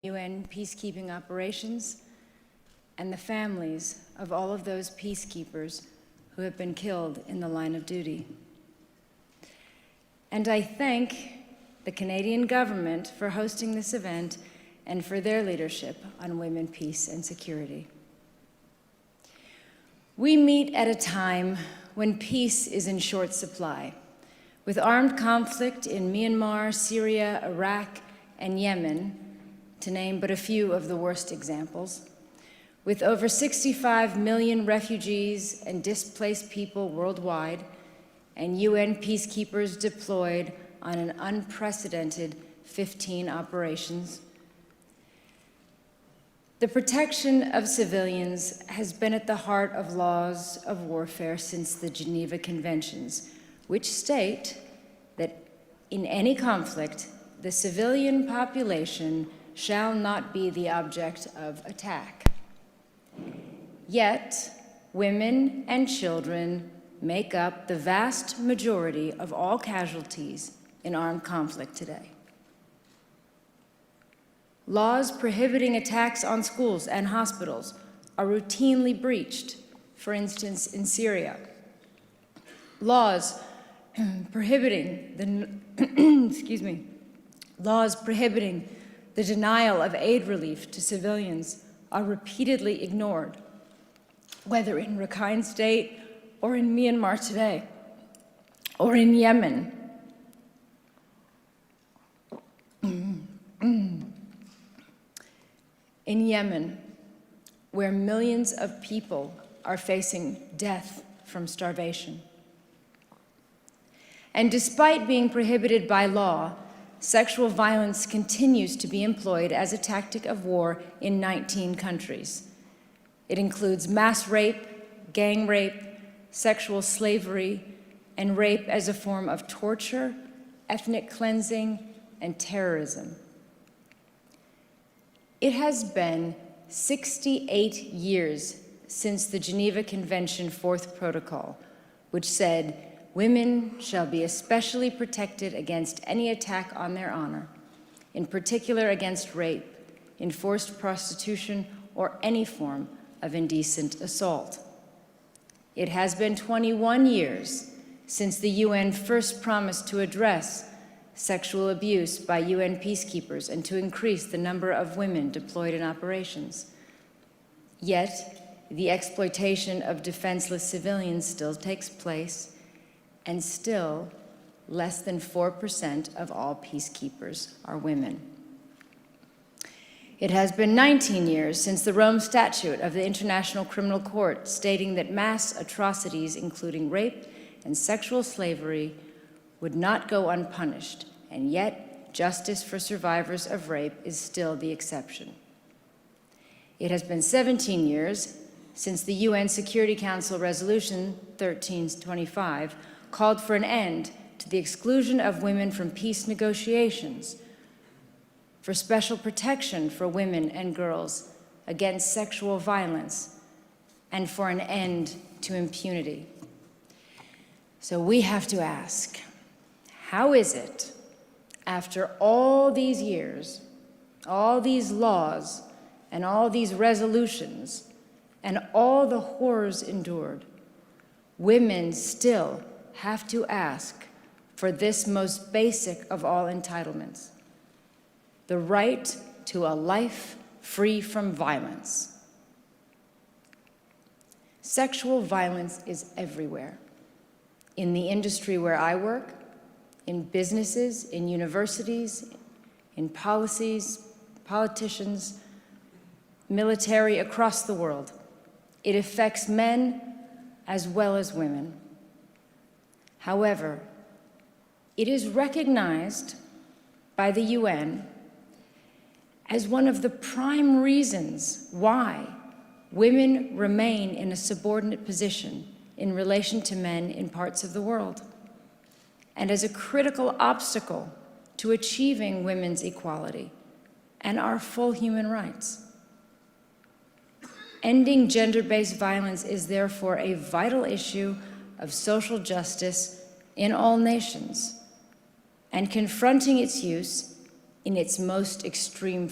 UN peacekeeping operations and the families of all of those peacekeepers who have been killed in the line of duty. And I thank the Canadian government for hosting this event and for their leadership on women, peace, and security. We meet at a time when peace is in short supply, with armed conflict in Myanmar, Syria, Iraq, and Yemen, to name but a few of the worst examples, with over 65 million refugees and displaced people worldwide, and UN peacekeepers deployed on an unprecedented 15 operations. The protection of civilians has been at the heart of laws of warfare since the Geneva Conventions, which state that in any conflict, the civilian population shall not be the object of attack. Yet, women and children make up the vast majority of all casualties in armed conflict today. Laws prohibiting attacks on schools and hospitals are routinely breached, for instance, in Syria. Laws prohibiting the denial of aid relief to civilians are repeatedly ignored, whether in Rakhine State or in Myanmar today, or in Yemen. In Yemen, where millions of people are facing death from starvation. And despite being prohibited by law, sexual violence continues to be employed as a tactic of war in 19 countries. It includes mass rape, gang rape, sexual slavery, and rape as a form of torture, ethnic cleansing, and terrorism. It has been 68 years since the Geneva Convention Fourth Protocol, which said, "Women shall be especially protected against any attack on their honor, in particular against rape, enforced prostitution, or any form of indecent assault." It has been 21 years since the UN first promised to address sexual abuse by UN peacekeepers and to increase the number of women deployed in operations. Yet, the exploitation of defenseless civilians still takes place, and still, less than 4% of all peacekeepers are women. It has been 19 years since the Rome Statute of the International Criminal Court stating that mass atrocities, including rape and sexual slavery, would not go unpunished, and yet justice for survivors of rape is still the exception. It has been 17 years since the UN Security Council Resolution 1325 called for an end to the exclusion of women from peace negotiations, for special protection for women and girls against sexual violence, and for an end to impunity. So we have to ask, how is it, after all these years, all these laws, and all these resolutions, and all the horrors endured, women still have to ask for this most basic of all entitlements: the right to a life free from violence? Sexual violence is everywhere. In the industry where I work, in businesses, in universities, in policies, politicians, military across the world. It affects men as well as women. However, it is recognized by the UN as one of the prime reasons why women remain in a subordinate position in relation to men in parts of the world, and as a critical obstacle to achieving women's equality and our full human rights. Ending gender-based violence is therefore a vital issue of social justice in all nations, and confronting its use in its most extreme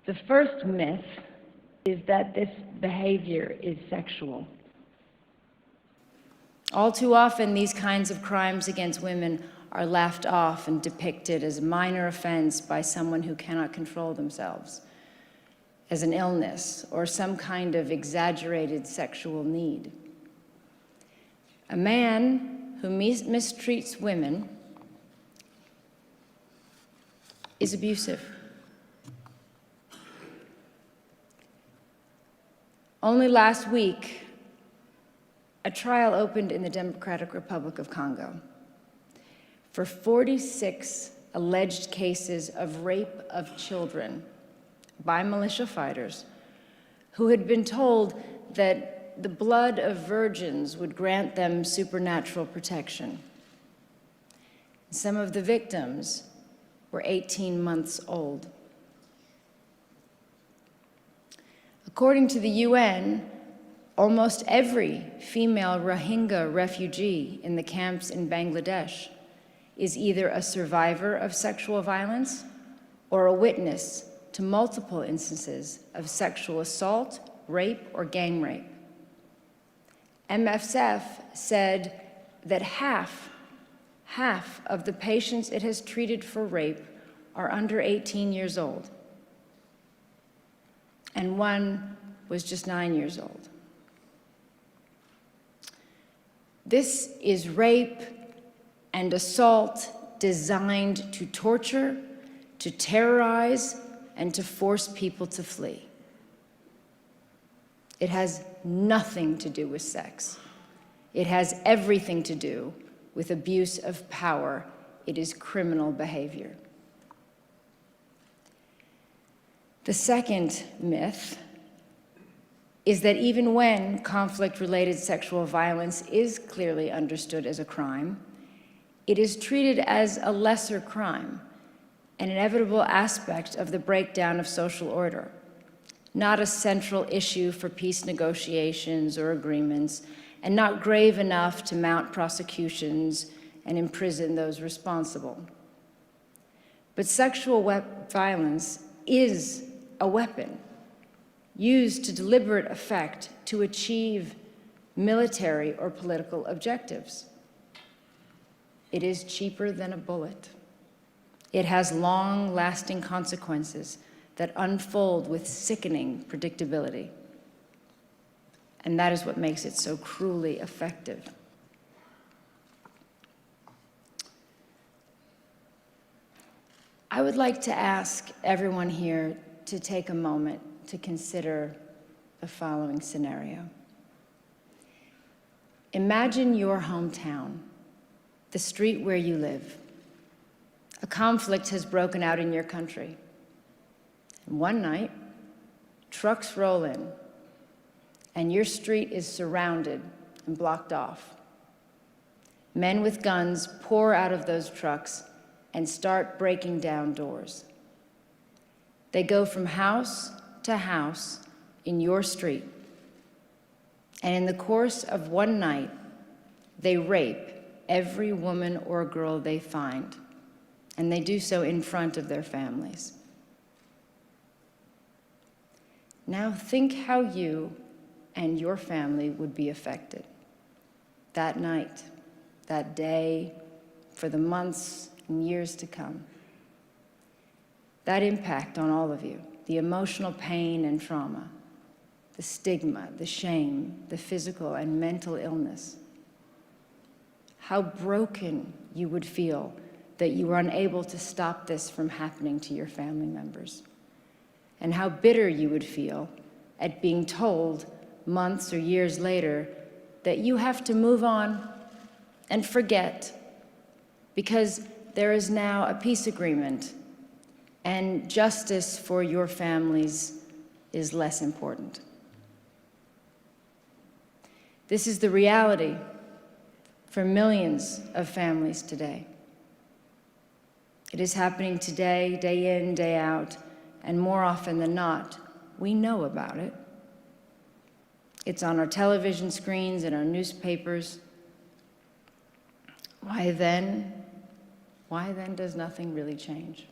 The first myth is that this behavior is sexual. All too often, these kinds of crimes against women are laughed off and depicted as a minor offense by someone who cannot control themselves, as an illness or some kind of exaggerated sexual need. A man who mistreats women is abusive. Only last week, a trial opened in the Democratic Republic of Congo for 46 alleged cases of rape of children by militia fighters who had been told that the blood of virgins would grant them supernatural protection. Some of the victims were 18 months old. According to the UN, almost every female Rohingya refugee in the camps in Bangladesh is either a survivor of sexual violence or a witness to multiple instances of sexual assault, rape, or gang rape. MSF said that half of the patients it has treated for rape are under 18 years old, and one was just 9 years old. This is rape and assault designed to torture, to terrorize, and to force people to flee. It has nothing to do with sex. It has everything to do with abuse of power. It is criminal behavior. The second myth is that even when conflict-related sexual violence is clearly understood as a crime, it is treated as a lesser crime, an inevitable aspect of the breakdown of social order, not a central issue for peace negotiations or agreements, and not grave enough to mount prosecutions and imprison those responsible. But sexual violence is a weapon used to deliberate effect to achieve military or political objectives. It is cheaper than a bullet. It has long-lasting consequences that unfold with sickening predictability. And that is what makes it so cruelly effective. I would like to ask everyone here to take a moment to consider the following scenario. Imagine your hometown, the street where you live. A conflict has broken out in your country. And one night, trucks roll in, and your street is surrounded and blocked off. Men with guns pour out of those trucks and start breaking down doors. They go from house to house in your street. And in the course of one night, they rape every woman or girl they find. And they do so in front of their families. Now think how you and your family would be affected that night, that day, for the months and years to come. That impact on all of you, the emotional pain and trauma, the stigma, the shame, the physical and mental illness. How broken you would feel that you were unable to stop this from happening to your family members. And how bitter you would feel at being told months or years later that you have to move on and forget because there is now a peace agreement and justice for your families is less important. This is the reality for millions of families today. It is happening today, day in, day out, and more often than not, we know about it. It's on our television screens and our newspapers. Why then does nothing really change?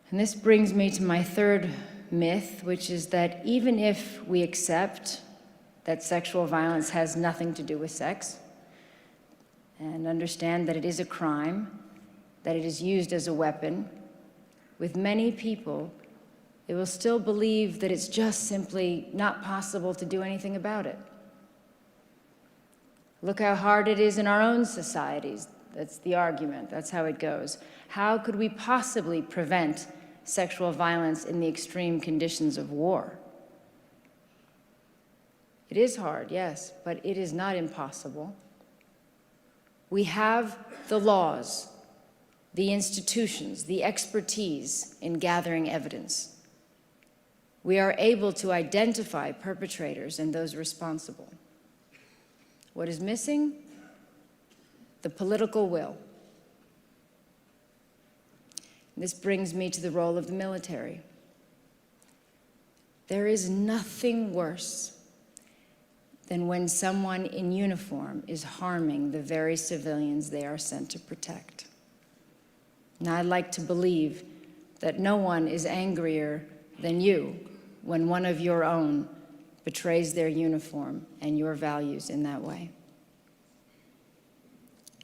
And this brings me to my third myth, which is that even if we accept that sexual violence has nothing to do with sex, and understand that it is a crime, that it is used as a weapon, with many people, they will still believe that it's just simply not possible to do anything about it. Look how hard it is in our own societies. That's the argument. That's how it goes. How could we possibly prevent sexual violence in the extreme conditions of war? It is hard, yes, but it is not impossible. We have the laws, the institutions, the expertise in gathering evidence. We are able to identify perpetrators and those responsible. What is missing? The political will. This brings me to the role of the military. There is nothing worse than when someone in uniform is harming the very civilians they are sent to protect. And I'd like to believe that no one is angrier than you when one of your own betrays their uniform and your values in that way.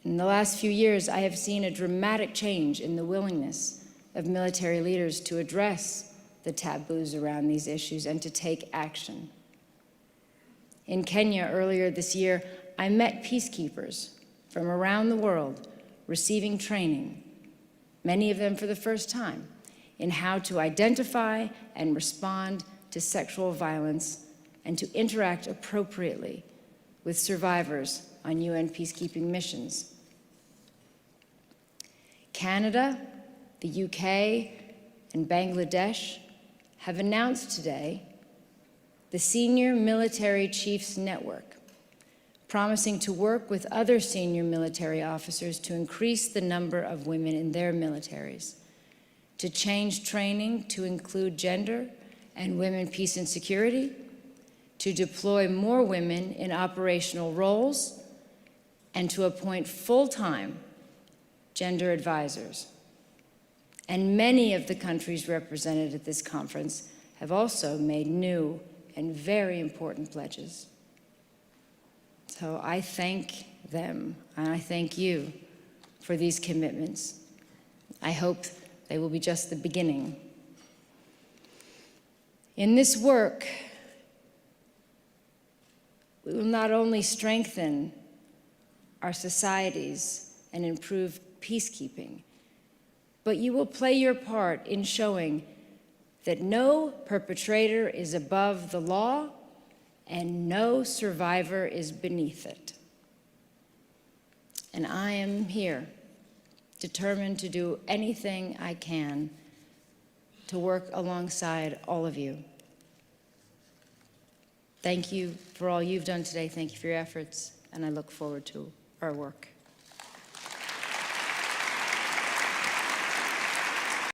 In the last few years, I have seen a dramatic change in the willingness of military leaders to address the taboos around these issues and to take action. In Kenya earlier this year, I met peacekeepers from around the world receiving training, many of them for the first time, in how to identify and respond to sexual violence and to interact appropriately with survivors on UN peacekeeping missions. Canada, the UK, and Bangladesh have announced today the Senior Military Chiefs Network, promising to work with other senior military officers to increase the number of women in their militaries, to change training to include gender and women, peace and security, to deploy more women in operational roles, and to appoint full-time gender advisors. And many of the countries represented at this conference have also made new and very important pledges. So I thank them, and I thank you for these commitments. I hope they will be just the beginning. In this work, we will not only strengthen our societies and improve peacekeeping, but you will play your part in showing that no perpetrator is above the law and no survivor is beneath it. And I am here, determined to do anything I can to work alongside all of you. Thank you for all you've done today. Thank you for your efforts, and I look forward to our work.